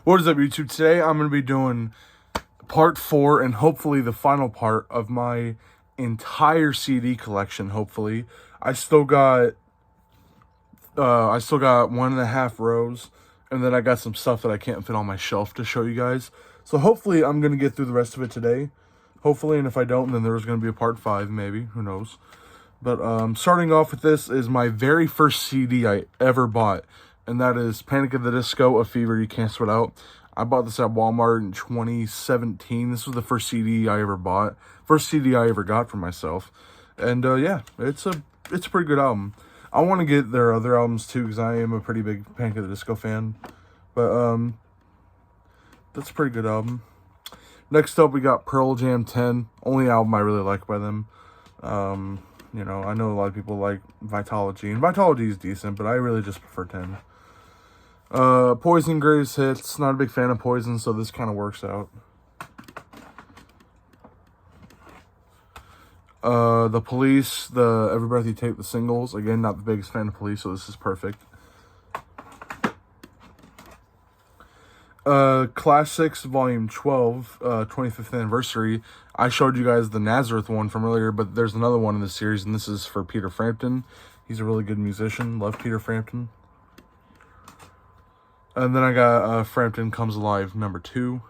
What is up, YouTube? Today I'm going to be doing part 4 and hopefully the final part of my entire CD collection. Hopefully, I still got 1.5 rows, and then I got some stuff that I can't fit on my shelf to show you guys. So hopefully I'm going to get through the rest of it today. Hopefully, and if I don't, then there's going to be a part 5, maybe. Who knows? But starting off with this is my very first CD I ever bought, and that is Panic at the Disco, A Fever You Can't Sweat Out. I bought this at Walmart in 2017. This was the first CD I ever bought. First CD I ever got for myself. And yeah, it's a pretty good album. I want to get their other albums too, because I am a pretty big Panic at the Disco fan. But that's a pretty good album. Next up, we got Pearl Jam 10. Only album I really like by them. You know, I know a lot of people like Vitology, and Vitology is decent, but I really just prefer 10. Poison Greatest Hits. Not a big fan of Poison, so this kind of works out. The Police, the Every Breath You Take, the singles. Again, not the biggest fan of Police, so this is perfect. Classics Volume 12, 25th Anniversary. I showed you guys the Nazareth one from earlier, but there's another one in the series, and this is for Peter Frampton. He's a really good musician. Love Peter Frampton. And then I got Frampton Comes Alive, number 2.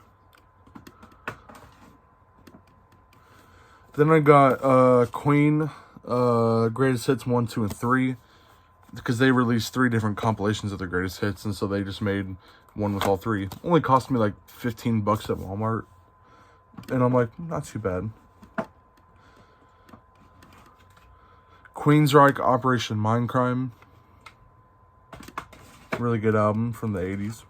Then I got Queen, Greatest Hits 1, 2, and 3. Because they released 3 different compilations of their greatest hits, and so they just made one with all 3. Only cost me like $15 at Walmart. And I'm like, not too bad. Queensryche, Operation Mindcrime. Really good album from the 80s.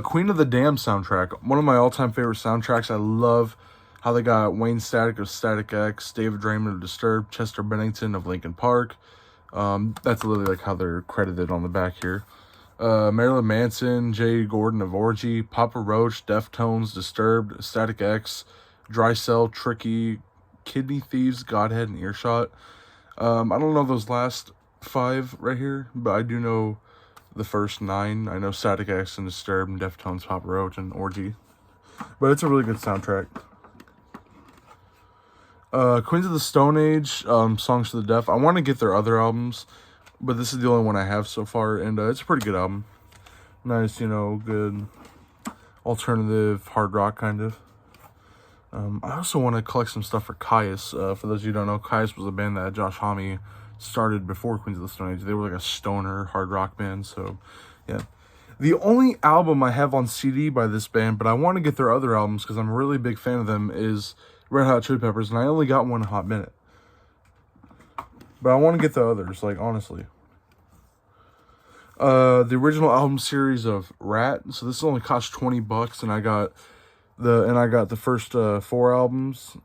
Queen of the Dam soundtrack. One of my all-time favorite soundtracks. I love how they got Wayne Static of Static X, David Draymond of Disturbed, Chester Bennington of Linkin Park. That's literally like how they're credited on the back here. Marilyn Manson, Jay Gordon of Orgy, Papa Roach, Deftones, Disturbed, Static X, Dry Cell, Tricky, Kidney Thieves, Godhead, and Earshot. I don't know those last 5 right here, but I do know the first 9. I know Static X and Disturbed and Deftones, Papa Roach, and Orgy. But it's a really good soundtrack. Queens of the Stone Age, Songs to the Deaf. I want to get their other albums, but this is the only one I have so far, and it's a pretty good album. Nice, you know, good alternative hard rock kind of. I also want to collect some stuff for Kyuss. For those of you who don't know, Kyuss was a band that Josh Homme started before Queens of the Stone Age. They were like a stoner hard rock band, so yeah. The only album I have on CD by this band, but I want to get their other albums because I'm a really big fan of them, is Red Hot Chili Peppers, and I only got one Hot Minute. But I want to get the others, like, honestly. The original album series of Rat. So this only cost $20, and I got the first 4 albums.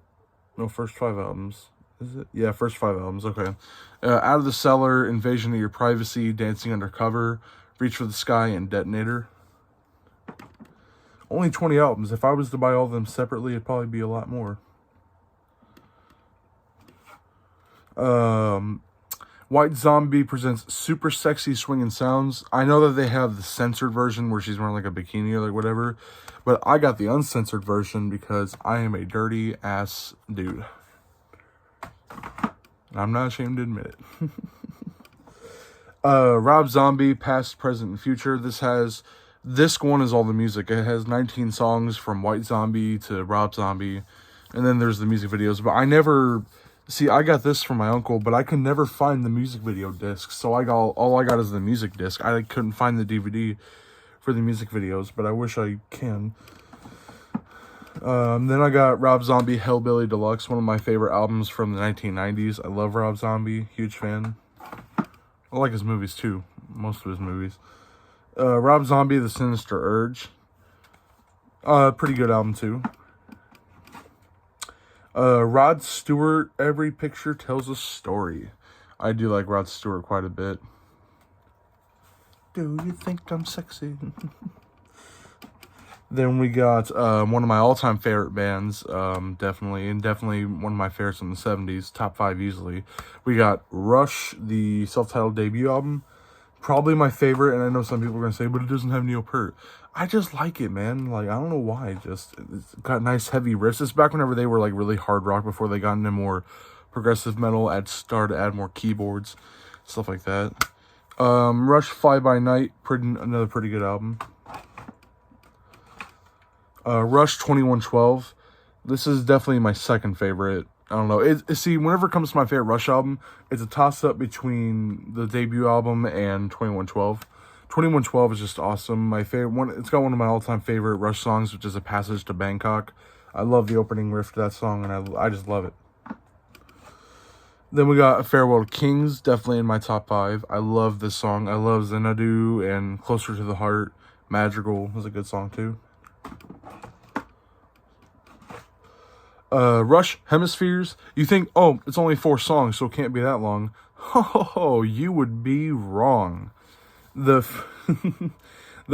No, first 5 albums. Is it? Yeah, first 5 albums. Okay. Out of the Cellar, Invasion of Your Privacy, Dancing Undercover, Reach for the Sky, and Detonator. Only 20 albums. If I was to buy all of them separately, it'd probably be a lot more. White Zombie presents Super Sexy Swinging Sounds. I know that they have the censored version where she's wearing like a bikini or like whatever, but I got the uncensored version because I am a dirty ass dude. I'm not ashamed to admit it. Rob Zombie, Past, Present, and Future. Disc 1 is all the music. It has 19 songs from White Zombie to Rob Zombie, and then there's the music videos, but I got this from my uncle, but I could never find the music video disc, so all I got is the music disc. I couldn't find the DVD for the music videos, but I wish I can. Then I got Rob Zombie, Hellbilly Deluxe, one of my favorite albums from the 1990s. I love Rob Zombie, huge fan. I like his movies too, most of his movies. Rob Zombie, The Sinister Urge. Pretty good album too. Rod Stewart, Every Picture Tells a Story. I do like Rod Stewart quite a bit. Do you think I'm sexy? Then we got one of my all-time favorite bands, definitely one of my favorites in the 70s, top 5 easily. We got Rush, the self-titled debut album. Probably my favorite, and I know some people are going to say, but it doesn't have Neil Peart. I just like it, man. Like, I don't know why. Just, it's got nice heavy riffs. It's back whenever they were, like, really hard rock before they got into more progressive metal. Started to add more keyboards, stuff like that. Rush Fly By Night, another pretty good album. Rush 2112. This is definitely my second favorite. I don't know. See, whenever it comes to my favorite Rush album, it's a toss-up between the debut album and 2112. 2112 is just awesome. My favorite one. It's got one of my all-time favorite Rush songs, which is A Passage to Bangkok. I love the opening riff to that song, and I just love it. Then we got Farewell to Kings, definitely in my top 5. I love this song. I love Xanadu and Closer to the Heart. Madrigal is a good song, too. Rush Hemispheres. You think, oh, it's only 4 songs, so it can't be that long. Oh, you would be wrong. The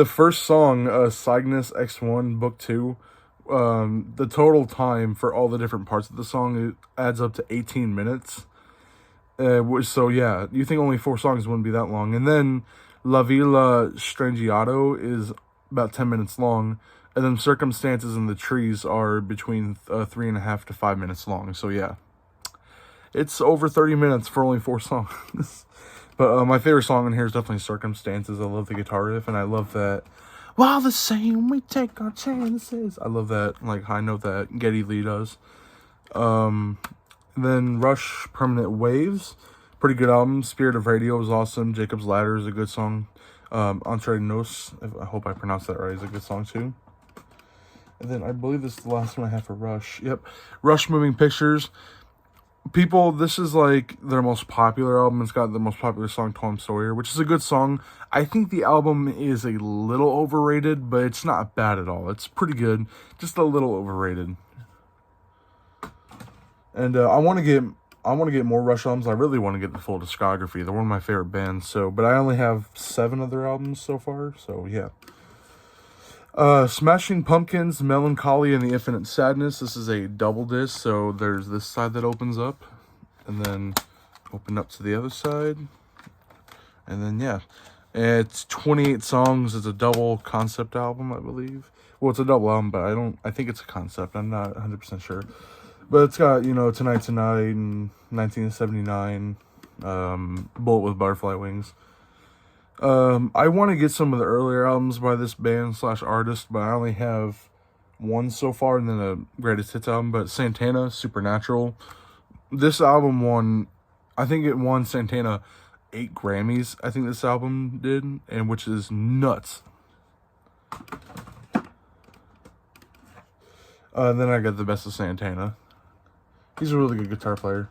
first song, Cygnus X1 Book 2, the total time for all the different parts of the song, it adds up to 18 minutes. So yeah, you think only 4 songs wouldn't be that long. And then La Villa Strangiato is about 10 minutes long. And then Circumstances in the Trees are between 3.5 to 5 minutes long. So yeah, it's over 30 minutes for only 4 songs. But my favorite song in here is definitely Circumstances. I love the guitar riff, and I love that. While the same, we take our chances. I love that, like, high note that Geddy Lee does. Then Rush Permanent Waves. Pretty good album. Spirit of Radio is awesome. Jacob's Ladder is a good song. Entre Nos, I hope I pronounced that right, is a good song too. And then I believe this is the last one I have for Rush. Yep. Rush Moving Pictures. People, this is like their most popular album. It's got the most popular song, Tom Sawyer, which is a good song. I think the album is a little overrated, but it's not bad at all. It's pretty good. Just a little overrated. And I want to get more Rush albums. I really want to get the full discography. They're one of my favorite bands. But I only have 7 of their albums so far. So yeah. Smashing Pumpkins, Melancholy, and the Infinite Sadness. This is a double disc, so there's this side that opens up, and then open up to the other side, and then yeah, it's 28 songs. It's a double concept album, I believe. Well, it's a double album, but I think it's a concept. I'm not 100% sure, but it's got, you know, Tonight Tonight and 1979, Bullet with Butterfly Wings. I want to get some of the earlier albums by this band / artist, but I only have 1 so far, and then a greatest hits album. But Santana, Supernatural, this album won, I think it won Santana 8 Grammys, I think this album did, and which is nuts. Then I got The Best of Santana. He's a really good guitar player.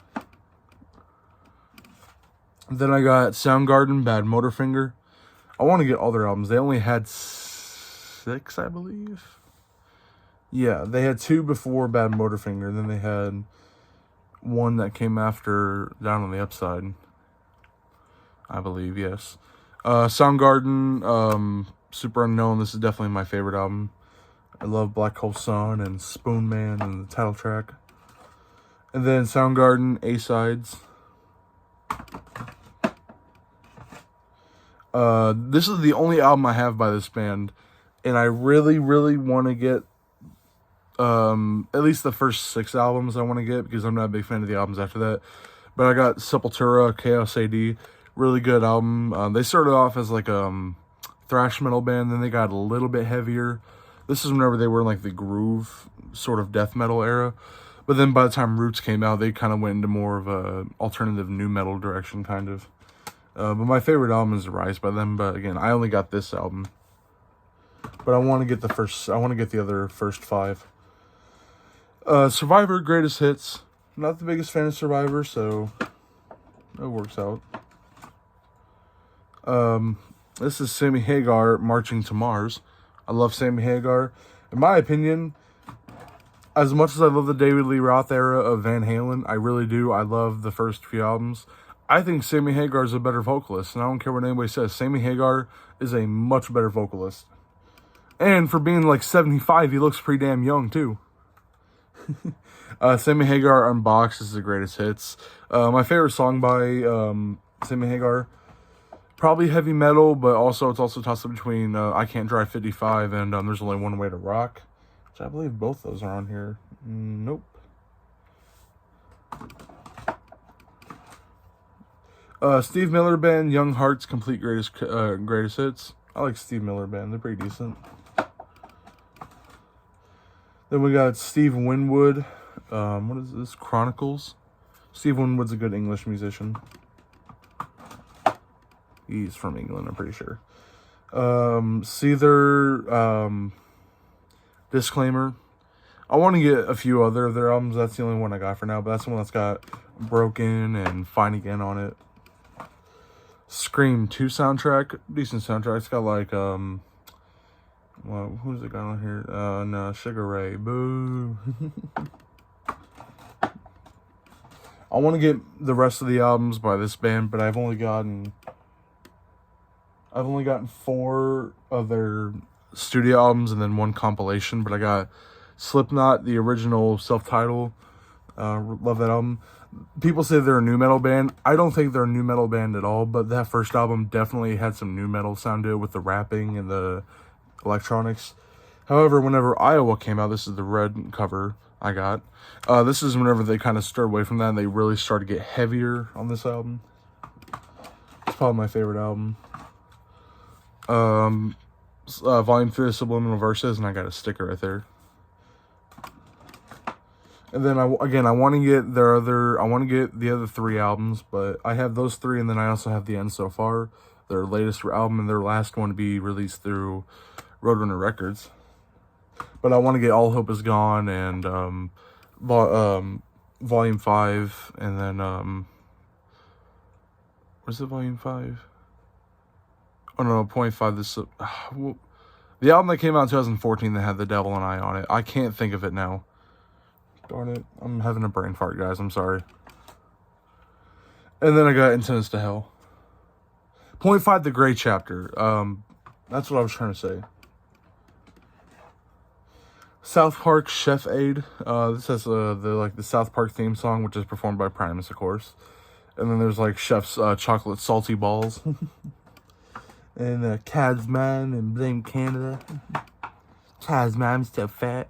Then I got Soundgarden, Bad Motorfinger. I want to get all their albums. They only had 6, I believe. Yeah, they had 2 before Bad Motorfinger. Then they had 1 that came after Down on the Upside, I believe, yes. Soundgarden, Super Unknown. This is definitely my favorite album. I love Black Hole Sun and Spoon Man and the title track. And then Soundgarden, A-Sides. This is the only album I have by this band, and I really, really want to get at least the first 6 albums I want to get, because I'm not a big fan of the albums after that. But I got Sepultura, Chaos AD, really good album. They started off as like a thrash metal band, then they got a little bit heavier. This is whenever they were in like the groove sort of death metal era. But then by the time Roots came out, they kind of went into more of a alternative nu metal direction, kind of. But my favorite album is Rise by them. But again, I only got this album. But I want to get the other first 5. Survivor, Greatest Hits. Not the biggest fan of Survivor, so it works out. This is Sammy Hagar, Marching to Mars. I love Sammy Hagar. In my opinion, as much as I love the David Lee Roth era of Van Halen, I really do. I love the first few albums. I think Sammy Hagar is a better vocalist, and I don't care what anybody says. Sammy Hagar is a much better vocalist. And for being like 75, he looks pretty damn young, too. Sammy Hagar Unboxed is the Greatest Hits. My favorite song by Sammy Hagar, Probably heavy metal, but also it's also tossed up between I Can't Drive 55 and There's Only One Way to Rock, which I believe both those are on here. Nope. Steve Miller Band, Young Hearts, Complete Greatest Hits. I like Steve Miller Band. They're pretty decent. Then we got Steve Winwood. What is this? Chronicles. Steve Winwood's a good English musician. He's from England, I'm pretty sure. Seether, Disclaimer. I want to get a few other of their albums. That's the only one I got for now, but that's the one that's got Broken and Fine Again on it. Scream 2 soundtrack. Decent soundtrack. It's got like, well, who's it got on here? No, Sugar Ray. Boo. I want to get the rest of the albums by this band, but I've only gotten 4 of their studio albums and then 1 compilation. But I got Slipknot, the original self-titled. Love that album. People say they're a nu metal band. I don't think they're a nu metal band at all, but that first album definitely had some nu metal sound to it with the rapping and the electronics. However, whenever Iowa came out, this is the red cover I got. This is whenever they kind of stirred away from that and they really started to get heavier on this album. It's probably my favorite album. Volume 3 of Subliminal Verses, and I got a sticker right there. And then I want to get the other 3 albums, but I have those 3, and then I also have The End So Far, their latest album, and their last one to be released through Roadrunner Records. But I want to get All Hope Is Gone and Volume 5, and then where's the Volume 5? Oh no, Point 5. This the album that came out in 2014 that had The Devil and I on it. I can't think of it now. Darn it. I'm having a brain fart, guys. I'm sorry. And then I got Intends to Hell. Point 5, The Gray Chapter. That's what I was trying to say. South Park Chef Aid. This has the South Park theme song, which is performed by Primus, of course. And then there's like Chef's chocolate salty balls. And Kazman and Blame Canada. Kazman, I'm still fat.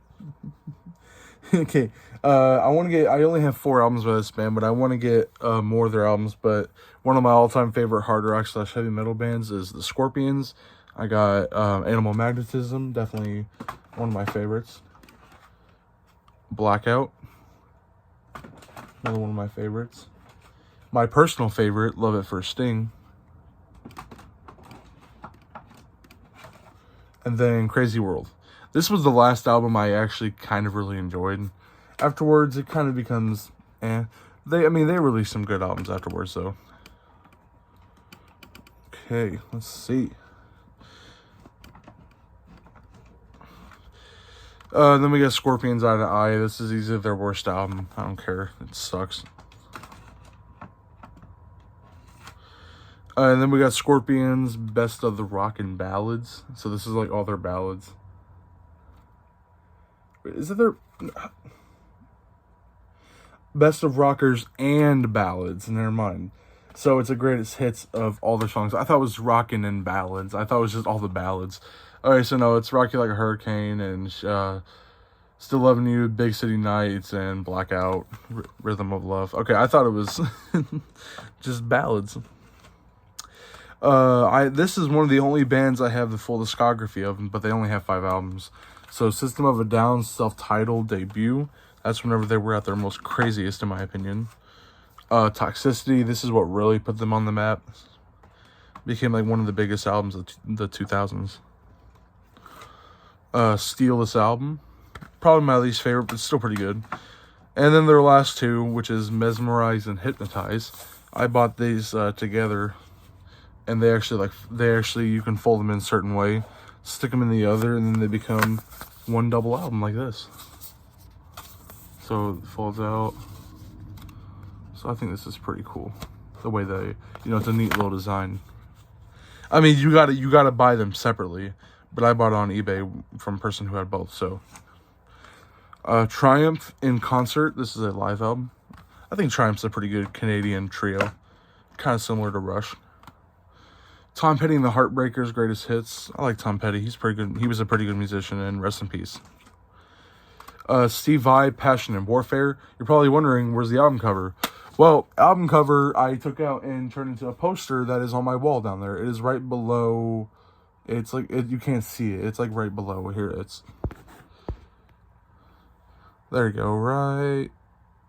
Okay, I only have 4 albums by this band, but I want to get more of their albums. But one of my all-time favorite hard rock / heavy metal bands is the Scorpions. I got Animal Magnetism, definitely one of my favorites. Blackout, another one of my favorites. My personal favorite, Love It First Sting. And then Crazy World. This was the last album I actually kind of really enjoyed. Afterwards, it kind of becomes eh. They released some good albums afterwards, though. Okay, let's see. Then we got Scorpions Eye to Eye. This is easily their worst album. I don't care. It sucks. And then we got Scorpions Best of the Rockin' Ballads. So this is like all their ballads. Wait, is it their Best of Rockers and Ballads? Never mind. So it's the greatest hits of all their songs. I thought it was Rockin' and Ballads. I thought it was just all the ballads. Alright, so no, it's Rock You Like a Hurricane and Still Loving You, Big City Nights, and Blackout, Rhythm of Love. Okay, I thought it was just ballads. This is one of the only bands I have the full discography of, but they only have 5 albums. So System of a Down's self-titled debut, that's whenever they were at their most craziest, in my opinion. Toxicity, this is what really put them on the map. Became like one of the biggest albums of the 2000s. Steal This Album, probably my least favorite, but still pretty good. And then their last 2, which is Mesmerize and Hypnotize. I bought these together, and they actually you can fold them in a certain way, stick them in the other, and then they become one double album like this. So it folds out. So I think this is pretty cool, the way they, it's a neat little design. I mean, you gotta buy them separately, but I bought it on eBay from a person who had both. So Triumph in Concert. This is a live album. I think Triumph's a pretty good Canadian trio, kind of similar to Rush. Tom Petty and the Heartbreakers, Greatest Hits. I like Tom Petty. He's pretty good. He was a pretty good musician, and rest in peace. Steve Vai, Passion and Warfare. You're probably wondering, where's the album cover? Well, album cover I took out and turned into a poster that is on my wall down there. It is right below. It's like, you can't see it. It's like right below. Here it's. There you go, right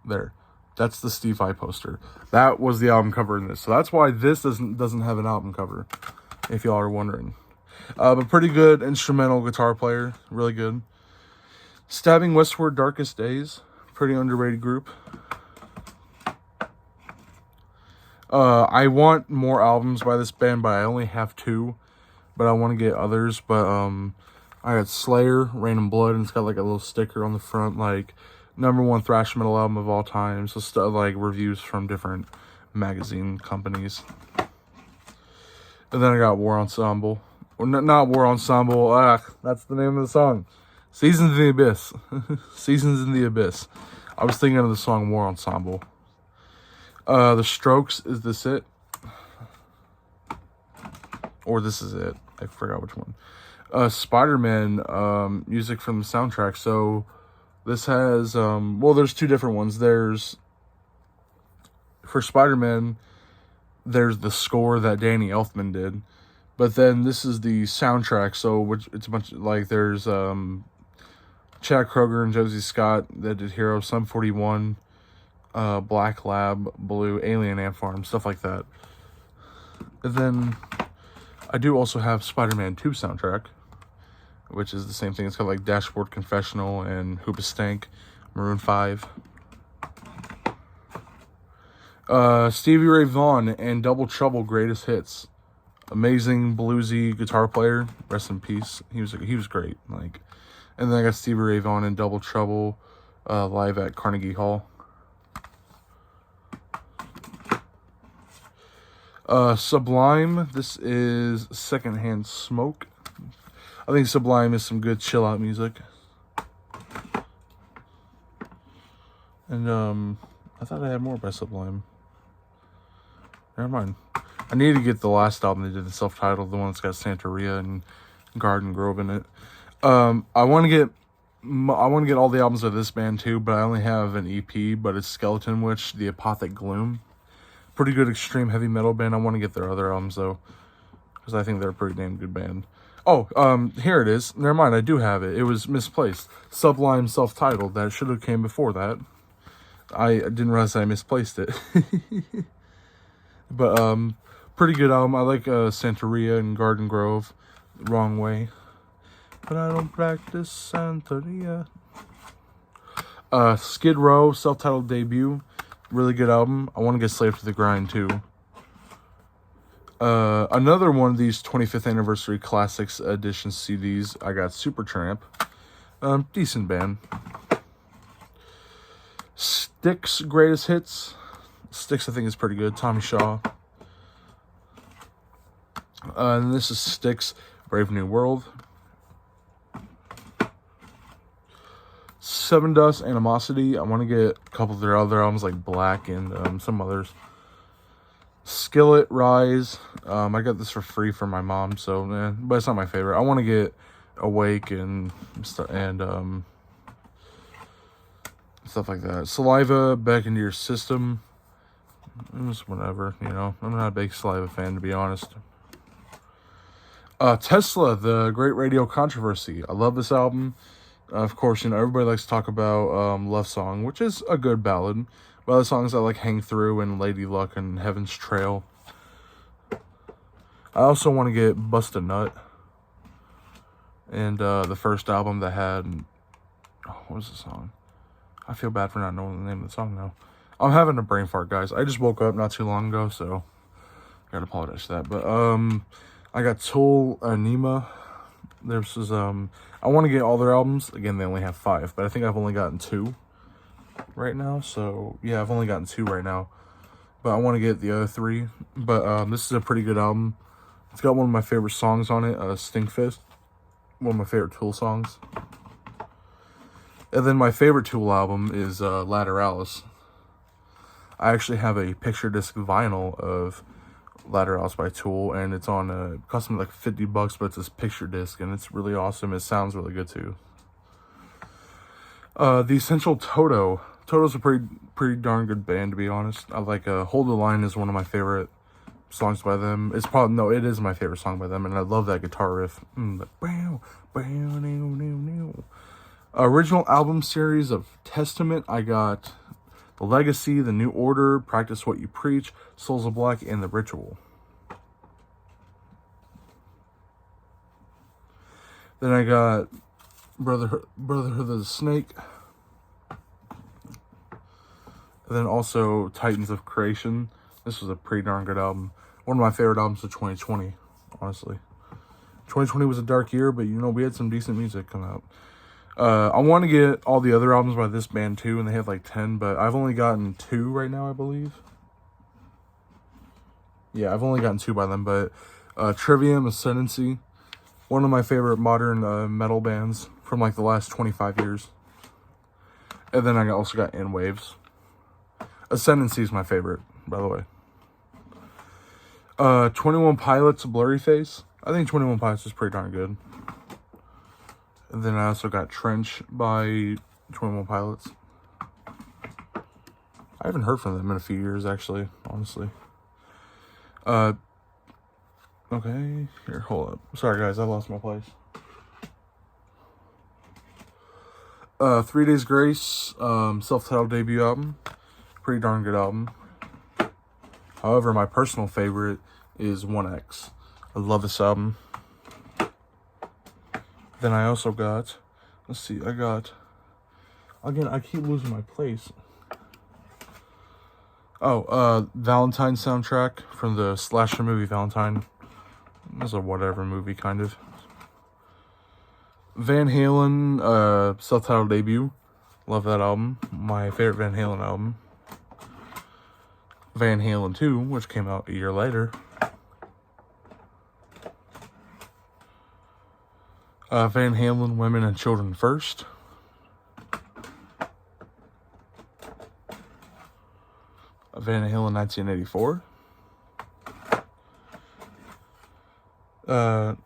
there. That's the Steve Vai poster. That was the album cover in this. So that's why this doesn't have an album cover, if y'all are wondering. But pretty good instrumental guitar player. Really good. Stabbing Westward, Darkest Days. Pretty underrated group. I want more albums by this band, but I only have 2. But I want to get others. But I got Slayer, Rain and Blood, and it's got like a little sticker on the front, like #1 thrash metal album of all time. So stuff like reviews from different magazine companies. And then I got War Ensemble. Or not War Ensemble. That's the name of the song. Seasons in the Abyss. Seasons in the Abyss. I was thinking of the song War Ensemble. The Strokes, Is This It? Or This Is It. I forgot which one. Spider-Man music from the soundtrack. So this has, well, there's 2 different ones. There's, for Spider-Man, there's the score that Danny Elfman did. But then this is the soundtrack. So which it's a bunch of, like, there's Chad Kroeger and Josie Scott that did Hero, Sum 41, Black Lab, Blue, Alien Ant Farm, stuff like that. And then I do also have Spider-Man 2 soundtrack, which is the same thing. It's got like Dashboard Confessional and Hoobastank, Maroon 5. Stevie Ray Vaughan and Double Trouble, Greatest Hits. Amazing bluesy guitar player. Rest in peace. He was great. Like, and then I got Stevie Ray Vaughan and Double Trouble live at Carnegie Hall. Sublime. This is Secondhand Smoke. I think Sublime is some good chill out music. And I thought I had more by Sublime. Never mind. I need to get the last album they did, the self-titled, the one that's got Santeria and Garden Grove in it. I want to get all the albums of this band too, but I only have an EP. But it's Skeleton Witch, The Apothic Gloom. Pretty good extreme heavy metal band. I want to get their other albums though, because I think they're a pretty damn good band. Oh, here it is. Never mind, I do have it. It was misplaced. Sublime self-titled. That should have came before that. I didn't realize I misplaced it. But pretty good album. I like Santeria and Garden Grove. Wrong Way. But I don't practice Santeria. Skid Row self-titled debut. Really good album. I want to get Slave to the Grind too. Another one of these 25th anniversary classics edition CDs. I got Supertramp. Decent band. Styx Greatest Hits. Styx I think is pretty good. Tommy Shaw. And this is Styx Brave New World. Seven Dust Animosity. I want to get a couple of their other albums like Black and some others. Skillet Rise. I got this for free from my mom, so but it's not my favorite. I want to get Awake and stuff like that. Saliva, Back Into Your System. Just whatever, you know. I'm not a big Saliva fan, to be honest. Tesla, The Great Radio Controversy. I love this album. Of course, you know, everybody likes to talk about Love Song, which is a good ballad. But other songs I like Hang Through and Lady Luck and Heaven's Trail. I also want to get Bust a Nut. And the first album that had... Oh, what was the song? I feel bad for not knowing the name of the song now. I'm having a brain fart, guys. I just woke up not too long ago, so... I gotta apologize for that. But, I got Tool, Nima. This is, I want to get all their albums. Again, they only have 5, but I think I've only gotten 2 right now. So, yeah, I've only gotten 2 right now. But I want to get the other 3. But, this is a pretty good album. It's got one of my favorite songs on it, Stinkfist. One of my favorite Tool songs. And then my favorite Tool album is, Lateralis. I actually have a picture disc vinyl of Ladder House by Tool, and it's on it cost me like $50, but it's this picture disc, and it's really awesome. It sounds really good too. The Essential Toto. Toto's a pretty darn good band, to be honest. I like Hold the Line is one of my favorite songs by them. It is my favorite song by them, and I love that guitar riff. Original album series of Testament, I got The Legacy, The New Order, Practice What You Preach, Souls of Black, and The Ritual. Then I got Brotherhood of the Snake. And then also Titans of Creation. This was a pretty darn good album. One of my favorite albums of 2020, honestly. 2020 was a dark year, but you know, we had some decent music come out. I want to get all the other albums by this band too, and they have like 10, but I've only gotten 2 right now, I believe. Yeah, I've only gotten 2 by them, but Trivium Ascendancy, one of my favorite modern metal bands from like the last 25 years. And then I also got In Waves. Ascendancy is my favorite, by the way. 21 Pilots, Blurry Face. I think 21 Pilots is pretty darn good. And then I also got Trench by 21 Pilots. I haven't heard from them in a few years, actually, honestly. Okay, here, hold up. Sorry, guys, I lost my place. 3 Days Grace, self-titled debut album. Pretty darn good album. However, my personal favorite is 1X. I love this album. Then I also got, let's see, again, I keep losing my place. Valentine soundtrack from the slasher movie Valentine. It's a whatever movie, kind of. Van Halen, self-titled debut. Love that album. My favorite Van Halen album. Van Halen 2, which came out a year later. Van Halen, Women and Children First. Van Halen 1984. Van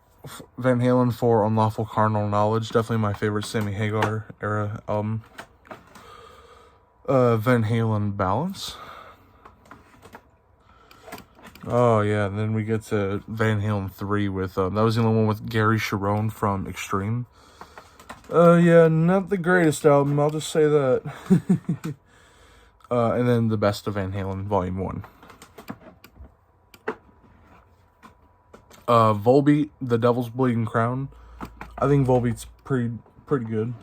Halen for Unlawful Carnal Knowledge. Definitely my favorite Sammy Hagar era album. Van Halen Balance. Oh yeah, and then we get to Van Halen 3 with, that was the only one with Gary Cherone from Extreme. Yeah, not the greatest album, I'll just say that. And then the Best of Van Halen, Volume 1. Volbeat, The Devil's Bleeding Crown. I think Volbeat's pretty good.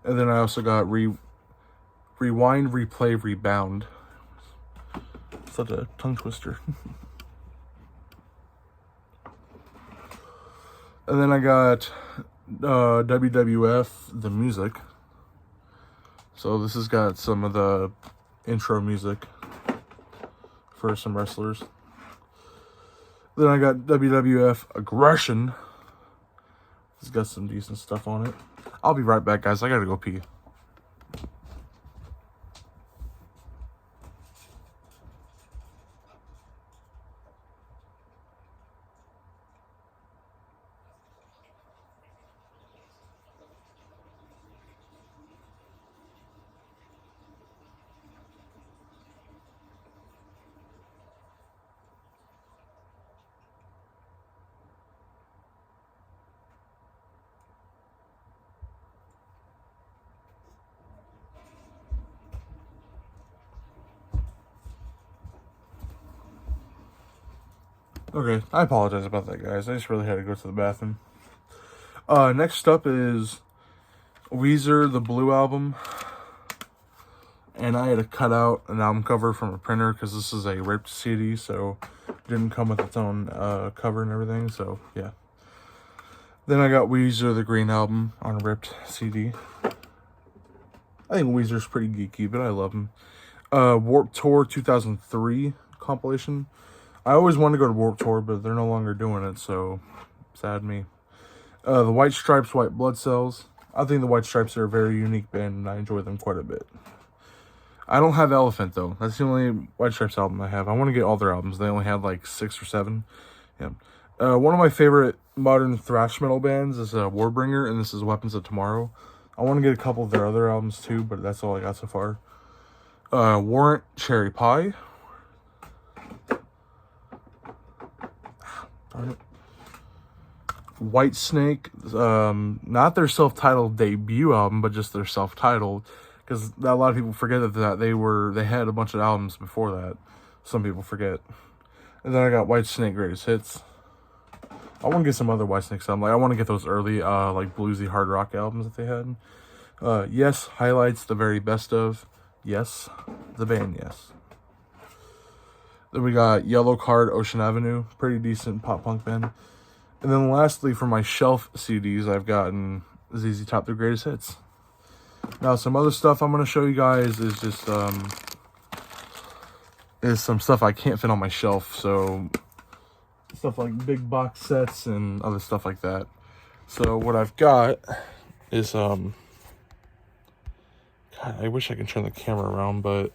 And then I also got Rewind, Replay, Rebound. Such a tongue twister. And then I got WWF, The Music. So this has got some of the intro music for some wrestlers. Then I got WWF Aggression. It's got some decent stuff on it. I'll be right back, guys. I gotta go pee. Okay, I apologize about that, guys. I just really had to go to the bathroom. Next up is Weezer, the Blue Album. And I had to cut out an album cover from a printer because this is a ripped CD, so it didn't come with its own cover and everything, so yeah. Then I got Weezer, the Green Album on a ripped CD. I think Weezer's pretty geeky, but I love him. Warped Tour 2003 compilation. I always wanted to go to Warped Tour, but they're no longer doing it, so sad me. The White Stripes, White Blood Cells. I think the White Stripes are a very unique band, and I enjoy them quite a bit. I don't have Elephant, though. That's the only White Stripes album I have. I want to get all their albums. They only had like 6 or 7. Yeah. One of my favorite modern thrash metal bands is Warbringer, and this is Weapons of Tomorrow. I want to get a couple of their other albums, too, but that's all I got so far. Warrant Cherry Pie. Darn it. Whitesnake, not their self-titled debut album, but just their self-titled, because a lot of people forget that they had a bunch of albums before that. Some people forget. And then I got Whitesnake Greatest Hits. I want to get some other Whitesnake albums. Like I want to get those early, like bluesy hard rock albums that they had. Yes, Highlights, the very best of. Yes, the band Yes. Then we got Yellow Card, Ocean Avenue, pretty decent pop punk band. And then lastly, for my shelf CDs, I've gotten ZZ Top, their greatest hits. Now, some other stuff I'm going to show you guys is just, is some stuff I can't fit on my shelf. So, stuff like big box sets and other stuff like that. So, what I've got is, God, I wish I could turn the camera around, but...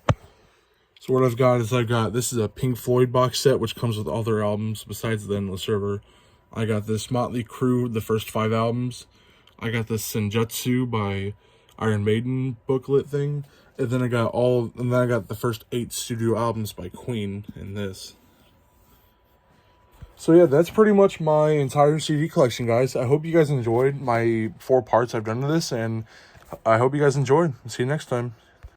So, what I've got is this is a Pink Floyd box set, which comes with all their albums besides the Endless River. I got this Motley Crue, the first 5 albums. I got this Senjutsu by Iron Maiden booklet thing. And then I got the first 8 studio albums by Queen in this. So yeah, that's pretty much my entire CD collection, guys. I hope you guys enjoyed my 4 parts I've done to this, and I hope you guys enjoyed. See you next time.